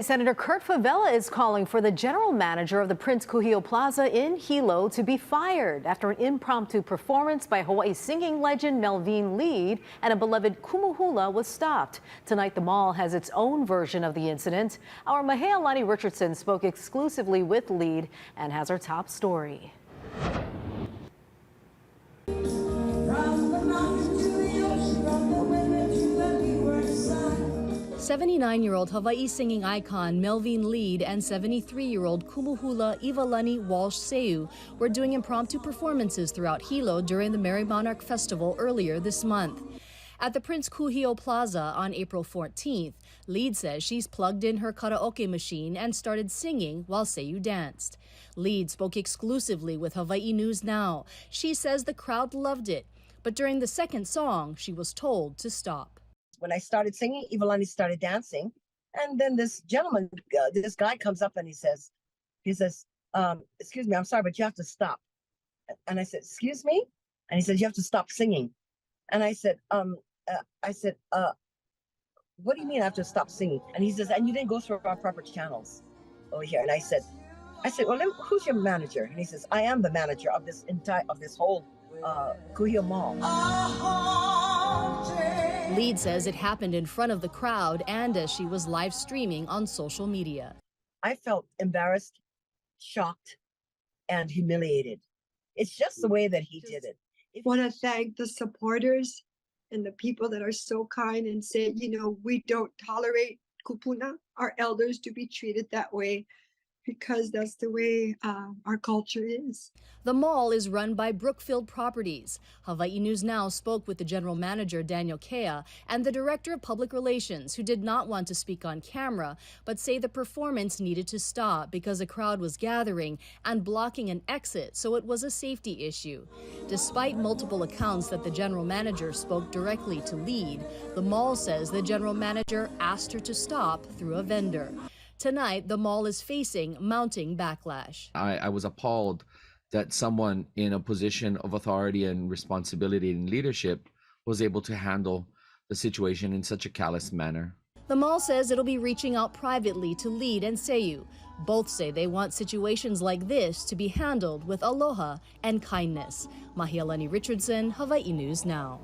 Senator Kurt Fevella is calling for the general manager of the Prince Kuhio Plaza in Hilo to be fired after an impromptu performance by Hawaii singing legend Melvin Lead and a beloved kumuhula was stopped. Tonight, the mall has its own version of the incident. Our Mahealani Richardson spoke exclusively with Lead and has our top story. 79-year-old Hawaii singing icon Melvin Lead and 73-year-old kumuhula Ivalani Walsh Seu were doing impromptu performances throughout Hilo during the Merry Monarch Festival earlier this month. At the Prince Kuhio Plaza on April 14th, Lead says she's plugged in her karaoke machine and started singing while Seu danced. Lead spoke exclusively with Hawaii News Now. She says the crowd loved it, but during the second song, she was told to stop. When I started singing, Ivalani started dancing. And then this gentleman, this guy comes up and he says, excuse me, I'm sorry, but you have to stop. And I said, excuse me? And he said, you have to stop singing. And I said, what do you mean I have to stop singing? And he says, and you didn't go through our proper channels over here. And I said, well, who's your manager? And he says, I am the manager of this whole Kuhio Mall. Lead says it happened in front of the crowd and as she was live streaming on social media. I felt embarrassed, shocked, and humiliated. It's just the way that he did it. I want to thank the supporters and the people that are so kind and say, we don't tolerate kupuna, our elders, to be treated that way, because that's the way our culture is. The mall is run by Brookfield Properties. Hawaii News Now spoke with the general manager, Daniel Kea, and the director of public relations, who did not want to speak on camera, but say the performance needed to stop because a crowd was gathering and blocking an exit, so it was a safety issue. Despite multiple accounts that the general manager spoke directly to Lead, the mall says the general manager asked her to stop through a vendor. Tonight, the mall is facing mounting backlash. I was appalled that someone in a position of authority and responsibility and leadership was able to handle the situation in such a callous manner. The mall says it'll be reaching out privately to Lead and Seu. Both say they want situations like this to be handled with aloha and kindness. Mahealani Richardson, Hawaii News Now.